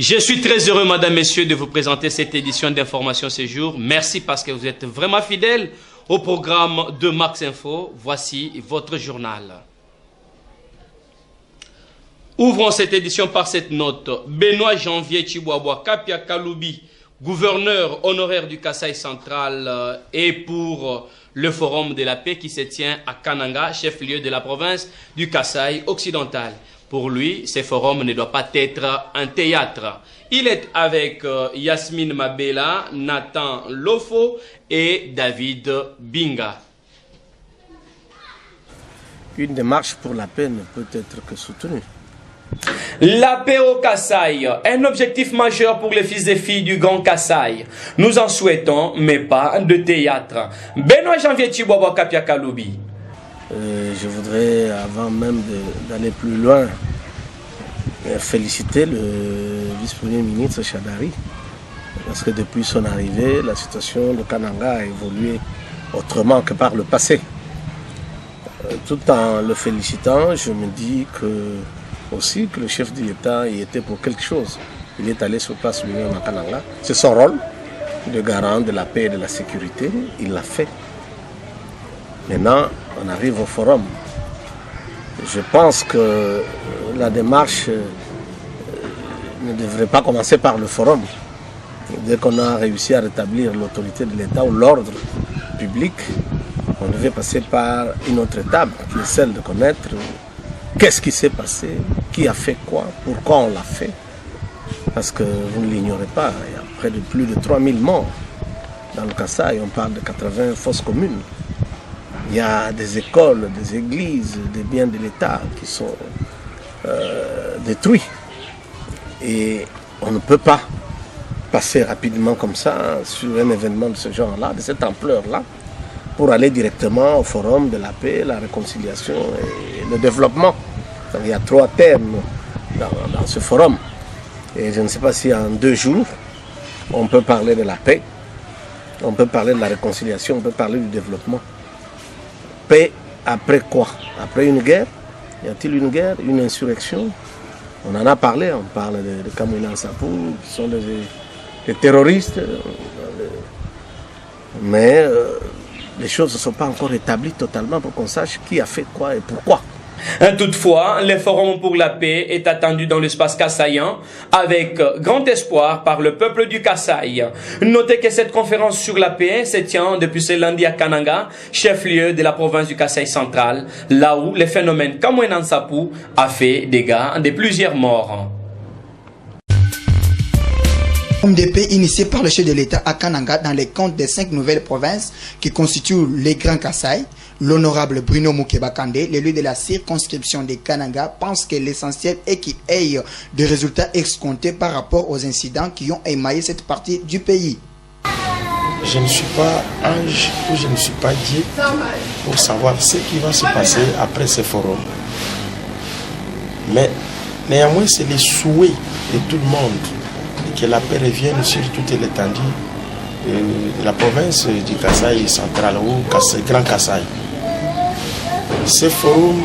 Je suis très heureux, mesdames, messieurs, de vous présenter cette édition d'Information Séjour. Merci parce que vous êtes vraiment fidèles au programme de Max Info. Voici votre journal. Ouvrons cette édition par cette note. Benoît Janvier Chibouabwa Kapia Kaloubi, gouverneur honoraire du Kasaï central, et pour le Forum de la paix qui se tient à Kananga, chef-lieu de la province du Kasaï occidental. Pour lui, ce forum ne doit pas être un théâtre. Il est avec Yasmine Mabela, Nathan Lofo et David Binga. Une démarche pour la paix ne peut être que soutenue. La paix au Kasaï, un objectif majeur pour les fils et filles du Grand Kasaï. Nous en souhaitons, mais pas de théâtre. Benoît Janvier Chibouabwa Kapia Kaloubi. Je voudrais, avant même d'aller plus loin, féliciter le vice-premier ministre Chadari, parce que depuis son arrivée, la situation de Kananga a évolué autrement que par le passé. Tout en le félicitant, je me dis aussi que le chef de l'État y était pour quelque chose. Il est allé sur place lui-même à Kananga. C'est son rôle de garant de la paix et de la sécurité. Il l'a fait. Maintenant, on arrive au forum. Je pense que la démarche ne devrait pas commencer par le forum. Dès qu'on a réussi à rétablir l'autorité de l'État ou l'ordre public, on devait passer par une autre étape, qui est celle de connaître qu'est-ce qui s'est passé, qui a fait quoi, pourquoi on l'a fait. Parce que vous ne l'ignorez pas, il y a près de plus de 3000 morts dans le Kasaï. On parle de 80 fosses communes. Il y a des écoles, des églises, des biens de l'État qui sont détruits. Et on ne peut pas passer rapidement comme ça sur un événement de ce genre-là, de cette ampleur-là, pour aller directement au forum de la paix, la réconciliation et le développement. Donc, il y a 3 termes dans ce forum. Et je ne sais pas si en 2 jours, on peut parler de la paix, on peut parler de la réconciliation, on peut parler du développement. Paix après quoi? Après une guerre? Y a-t-il une guerre, une insurrection? On en a parlé, on parle de Kamouina Nsapou, qui sont des terroristes. Mais les choses ne sont pas encore établies totalement pour qu'on sache qui a fait quoi et pourquoi. Toutefois, le Forum pour la paix est attendu dans l'espace kassaïen avec grand espoir par le peuple du Kasaï. Notez que cette conférence sur la paix se tient depuis ce lundi à Kananga, chef-lieu de la province du Kasaï central, là où le phénomène Kamouina Nsapou a fait dégâts de plusieurs morts. De paix initié par le chef de l'État à Kananga dans les comptes des 5 nouvelles provinces qui constituent les Grands Kasaï. L'honorable Bruno Moukeba-Kandé, l'élu de la circonscription de Kananga, pense que l'essentiel est qu'il ait des résultats escomptés par rapport aux incidents qui ont émaillé cette partie du pays. Je ne suis pas ange ou je ne suis pas Dieu pour savoir ce qui va se passer après ce forum. Mais néanmoins, c'est le souhait de tout le monde que la paix revienne sur toute l'étendue de la province du Kasaï central ou Grand Kasaï. Ce forum,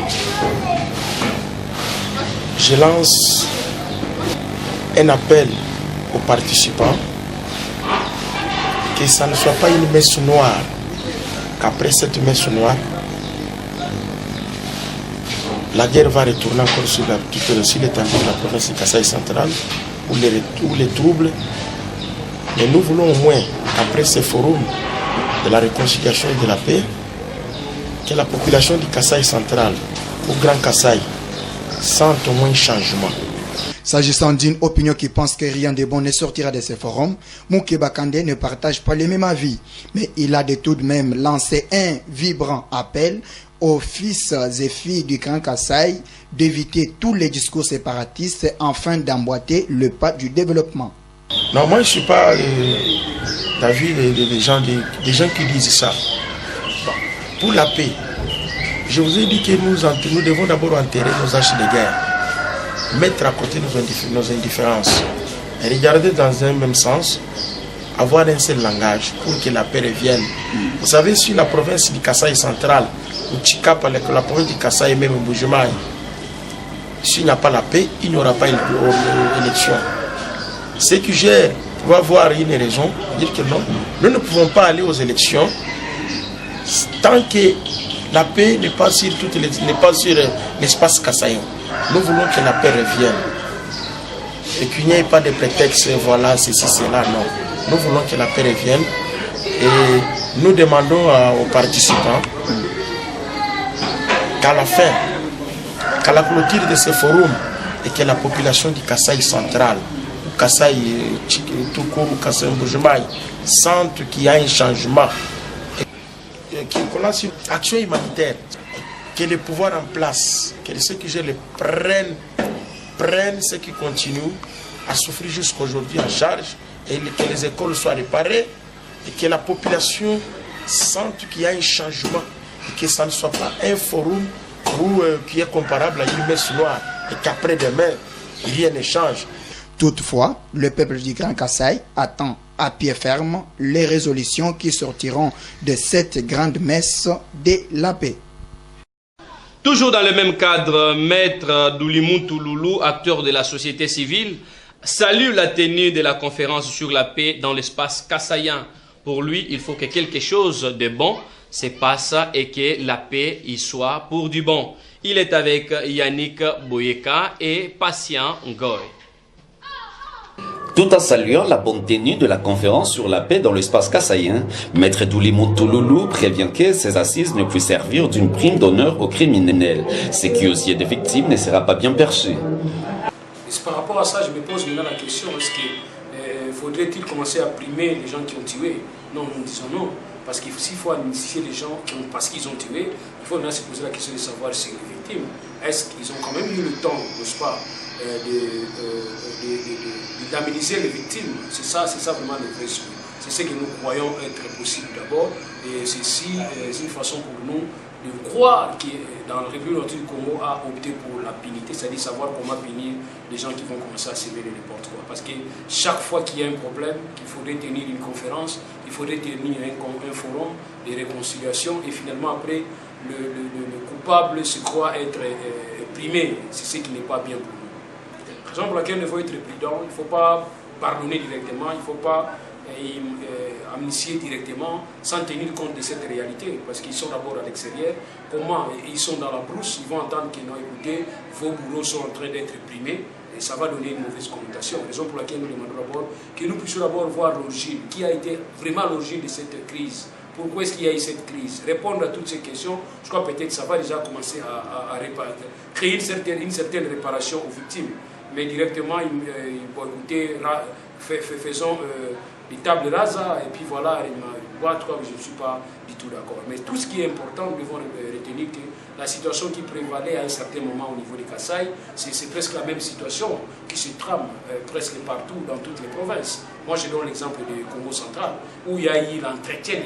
je lance un appel aux participants que ça ne soit pas une messe noire, qu'après cette messe noire, la guerre va retourner encore sur l'étendue de la province du Kasaï central, ou les troubles. Mais nous voulons au moins, après ce forum de la réconciliation et de la paix, que la population du Kasaï central, au Grand Kasaï, sente au moins un changement. S'agissant d'une opinion qui pense que rien de bon ne sortira de ce forum, Moukeba-Kandé ne partage pas le même avis, mais il a de tout de même lancé un vibrant appel aux fils et filles du Grand Kasaï d'éviter tous les discours séparatistes afin d'emboîter le pas du développement. Non, moi je ne suis pas d'avis des gens qui disent ça. Bon, pour la paix, je vous ai dit que nous devons d'abord enterrer nos haches de guerre, mettre à côté nos indifférences et regarder dans un même sens, avoir un seul langage pour que la paix revienne. Vous savez, sur la province du Kasaï central, ou Chikapa, la province du Kasaï et même Mbujimai, s'il n'y a pas la paix, il n'y aura pas d'élection. Ceux qui gèrent vont avoir une raison, dire que non, nous ne pouvons pas aller aux élections tant que la paix n'est pas sur l'espace kassaïen. Nous voulons que la paix revienne. Et qu'il n'y ait pas de prétexte, voilà, ceci, cela, non. Nous voulons que la paix revienne. Et nous demandons aux participants qu'à la fin, qu'à la clôture de ce forum, et que la population du Kasaï central, ou Kasaï tout court, ou Kasaï Mbujimai, sente qu'il y a un changement, qu'on a une action humanitaire, que les pouvoirs en place, que ceux qui gèrent prennent ceux qui continuent à souffrir jusqu'aujourd'hui en charge, et que les écoles soient réparées, et que la population sente qu'il y a un changement, et que ça ne soit pas un forum qui est comparable à une messe noire, et qu'après-demain, il y ait un échange. Toutefois, le peuple du Grand Kasaï attend à pied ferme les résolutions qui sortiront de cette grande messe de la paix. Toujours dans le même cadre, Maître Doulimuntu Loulou, acteur de la société civile, salue la tenue de la conférence sur la paix dans l'espace kassaïen. Pour lui, il faut que quelque chose de bon se passe et que la paix y soit pour du bon. Il est avec Yannick Boyeka et Patient Ngoy. Tout en saluant la bonne tenue de la conférence sur la paix dans l'espace kassaïen, Maître Doulimuntu Loulou prévient que ces assises ne puissent servir d'une prime d'honneur aux criminels, ce qui aux yeux des victimes ne sera pas bien perçu. Par rapport à ça, je me pose maintenant la question, est-ce qu'il faudrait-il commencer à primer les gens qui ont tué? Non, nous disons non, parce qu'il faut amnistier les gens parce qu'ils ont tué, il faut maintenant se poser la question de savoir si les victimes, est-ce qu'ils ont quand même eu le temps, n'est-ce pas, d'amnistier les victimes? C'est ça vraiment le vrai souhait. C'est ce que nous croyons être possible d'abord, et ceci c'est une façon pour nous de croire que dans la République du Congo a opté pour la punité, c'est-à-dire savoir comment punir les gens qui vont commencer à s'élever n'importe quoi. Parce que chaque fois qu'il y a un problème, il faudrait tenir une conférence, il faudrait tenir un forum de réconciliation, et finalement après, le coupable se croit être primé. C'est ce qui n'est pas bien pour nous. Raison pour laquelle il faut être prudent, il ne faut pas pardonner directement, il ne faut pas amnistier directement sans tenir compte de cette réalité, parce qu'ils sont d'abord à l'extérieur. Comment ils sont dans la brousse, ils vont entendre qu'ils n'ont écouté, vos bourreaux sont en train d'être primés, et ça va donner une mauvaise connotation. Raison pour laquelle nous demandons d'abord que nous puissions d'abord voir l'origine, qui a été vraiment l'origine de cette crise. Pourquoi est-ce qu'il y a eu cette crise? Répondre à toutes ces questions, je crois peut-être que ça va déjà commencer à créer une certaine réparation aux victimes. Mais directement, écoutez, faisons des tables rases, et puis voilà, je ne suis pas du tout d'accord. Mais tout ce qui est important, nous devons retenir que la situation qui prévalait à un certain moment au niveau des Kasaï, c'est presque la même situation qui se trame presque partout dans toutes les provinces. Moi, je donne l'exemple du Congo central, où il y a eu l'entretien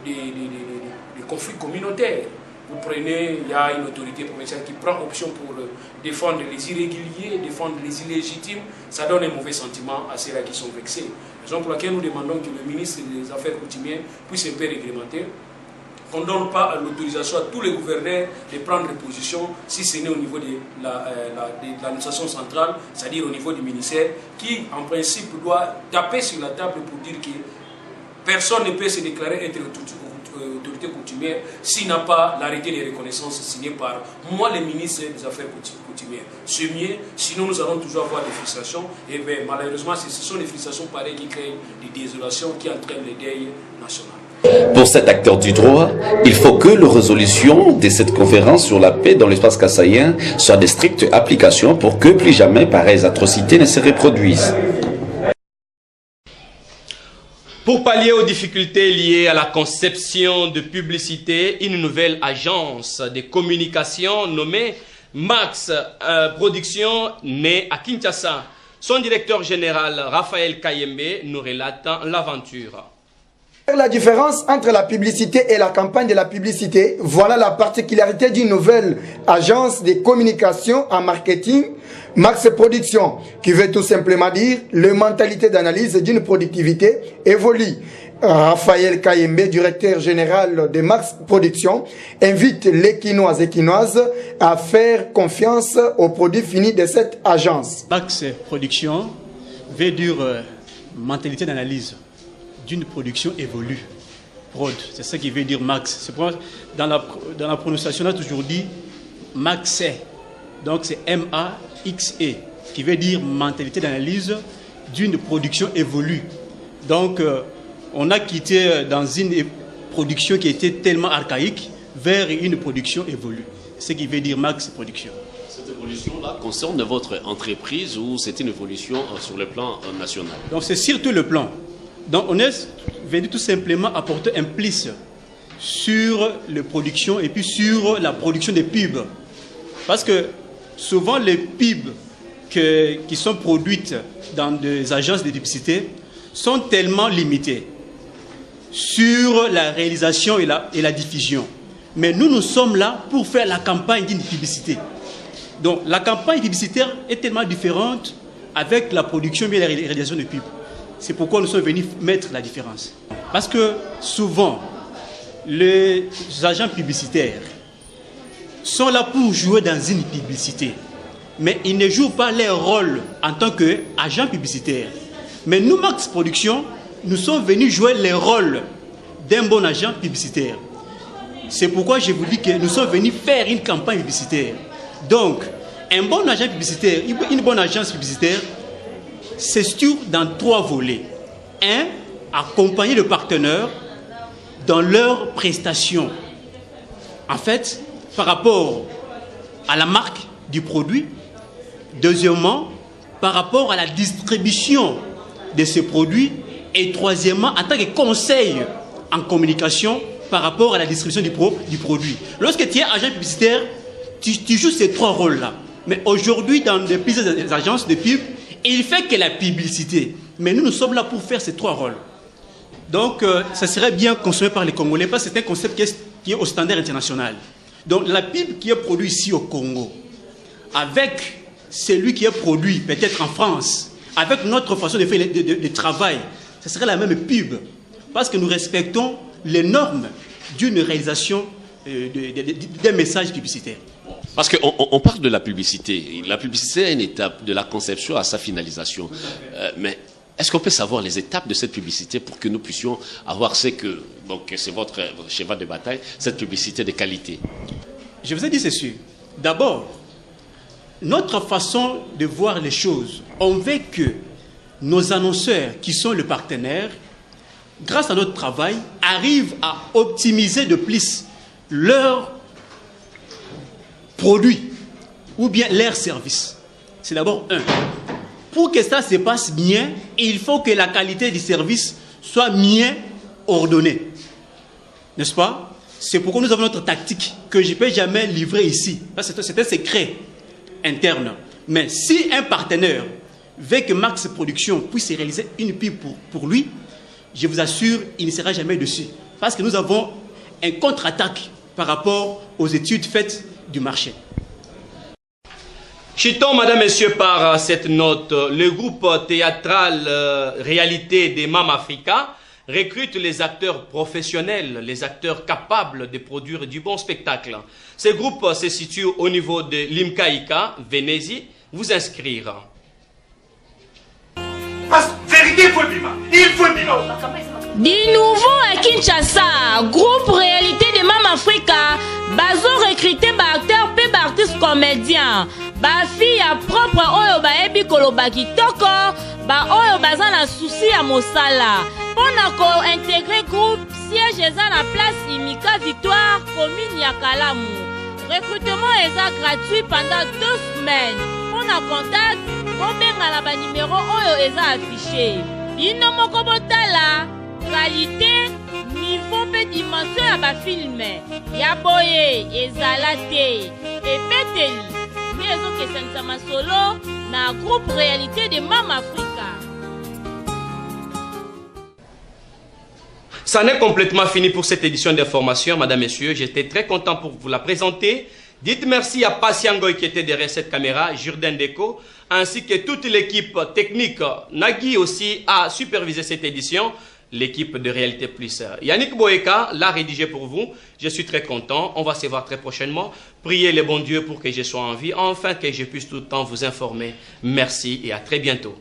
des conflits communautaires. Vous prenez, il y a une autorité provinciale qui prend option pour défendre les irréguliers, défendre les illégitimes. Ça donne un mauvais sentiment à ceux-là qui sont vexés. Raison pour laquelle nous demandons que le ministre des Affaires coutumières puisse un peu réglementer, qu'on ne donne pas l'autorisation à tous les gouverneurs de prendre position, si ce n'est au niveau de l'administration centrale, c'est-à-dire au niveau du ministère, qui en principe doit taper sur la table pour dire que personne ne peut se déclarer être autorité coutumière s'il n'a pas l'arrêté de reconnaissance signé par moi, le ministre des Affaires coutumières. C'est mieux, sinon nous allons toujours avoir des frustrations. Et bien, malheureusement, ce sont des frustrations pareilles qui créent des désolations, qui entraînent le deuil national. Pour cet acteur du droit, il faut que la résolution de cette conférence sur la paix dans l'espace kassaïen soit de stricte application pour que plus jamais pareilles atrocités ne se reproduisent. Pour pallier aux difficultés liées à la conception de publicité, une nouvelle agence de communication nommée Max Production née à Kinshasa. Son directeur général, Raphaël Kayembe, nous relate l'aventure. La différence entre la publicité et la campagne de la publicité, voilà la particularité d'une nouvelle agence de communication en marketing, Max Production, qui veut tout simplement dire la mentalité d'analyse d'une productivité évolue. Raphaël Kayembe, directeur général de Max Production, invite les Quinoises et Quinoises à faire confiance aux produits finis de cette agence. Max Production veut dire mentalité d'analyse d'une production évolue. Prod, c'est ça qui veut dire Max. C'est pour dans la prononciation, on a toujours dit Max. Donc c'est M-A-X-E, qui veut dire mentalité d'analyse d'une production évolue. Donc on a quitté dans une production qui était tellement archaïque vers une production évolue. C'est ce qui veut dire Max Production. Cette évolution-là concerne votre entreprise ou c'est une évolution sur le plan national? Donc c'est sur tout le plan. Donc on est venu tout simplement apporter un plus sur les productions et puis sur la production des pubs. Parce que souvent les pubs qui sont produites dans des agences de publicité sont tellement limitées sur la réalisation et la diffusion. Mais nous sommes là pour faire la campagne d'une publicité. Donc la campagne publicitaire est tellement différente avec la production et la réalisation de pubs. C'est pourquoi nous sommes venus mettre la différence. Parce que souvent, les agents publicitaires sont là pour jouer dans une publicité. Mais ils ne jouent pas leur rôle en tant qu'agents publicitaires. Mais nous, Max Production, nous sommes venus jouer le rôle d'un bon agent publicitaire. C'est pourquoi je vous dis que nous sommes venus faire une campagne publicitaire. Donc, un bon agent publicitaire, une bonne agence publicitaire, c'est sûr dans 3 volets. 1, accompagner le partenaire dans leurs prestations. En fait, par rapport à la marque du produit. Deuxièmement, par rapport à la distribution de ces produits. Et troisièmement, en tant que conseil en communication par rapport à la distribution du produit. Lorsque tu es agent publicitaire, tu joues ces 3 rôles-là. Mais aujourd'hui, dans plusieurs agences de pub, il fait que la publicité. Mais nous sommes là pour faire ces 3 rôles. Donc, ça serait bien consommé par les Congolais parce que c'est un concept qui est au standard international. Donc, la pub qui est produite ici au Congo, avec celui qui est produit peut-être en France, avec notre façon de faire de travail, ça serait la même pub. Parce que nous respectons les normes d'une réalisation d'un message publicitaire. Parce qu'on parle de la publicité. La publicité est une étape de la conception à sa finalisation. Mais est-ce qu'on peut savoir les étapes de cette publicité pour que nous puissions avoir ce que c'est votre cheval de bataille, cette publicité de qualité? Je vous ai dit ceci. D'abord, notre façon de voir les choses, on veut que nos annonceurs, qui sont le partenaire, grâce à notre travail, arrivent à optimiser de plus leurs produits ou bien leurs services. C'est d'abord un. Pour que ça se passe bien, il faut que la qualité du service soit bien ordonnée. N'est-ce pas? C'est pourquoi nous avons notre tactique que je ne peux jamais livrer ici. C'est un secret interne. Mais si un partenaire veut que Max Production puisse réaliser une pub pour lui, je vous assure, il ne sera jamais dessus. Parce que nous avons un contre-attaque par rapport aux études faites du marché. Chitons, madame, messieurs, par cette note, le groupe théâtral Réalité des Mam Africa recrute les acteurs professionnels, les acteurs capables de produire du bon spectacle. Ce groupe se situe au niveau de l'Imkaïka, Vénézie. Vous inscrire. Vérité, il faut dire. Du nouveau à Kinshasa, groupe Réalité des Mam Africa, bazo recruter ba acteur pe ba artiste comédien, ba fille à propre oyo ba ebi koloba kitoko, ba oyo baza na souci ya mosala. Pona ko intégrer groupe siège eza na place Imika Victoire, commune ya Kalamu. Recrutement eza gratuit pendant 2 semaines. Pona contact, obenga na ba numéro oyo eza affiché. Bino moko botala qualité, niveau pe dimension ya ba film. Ya boye ezala te. Epeteli. Mezo kesenza masolo na groupe Réalité de Mam Africa. Ça n'est complètement fini pour cette édition d'information, madame, messieurs. J'étais très content pour vous la présenter. Dites merci à Patiangoy qui était derrière cette caméra, Jourdain Deco, ainsi que toute l'équipe technique. Nagui aussi a supervisé cette édition. l'équipe de Réalité Plus. Yannick Boeka l'a rédigé pour vous. Je suis très content. On va se voir très prochainement. Priez les bons dieux pour que je sois en vie, afin que je puisse tout le temps vous informer. Merci et à très bientôt.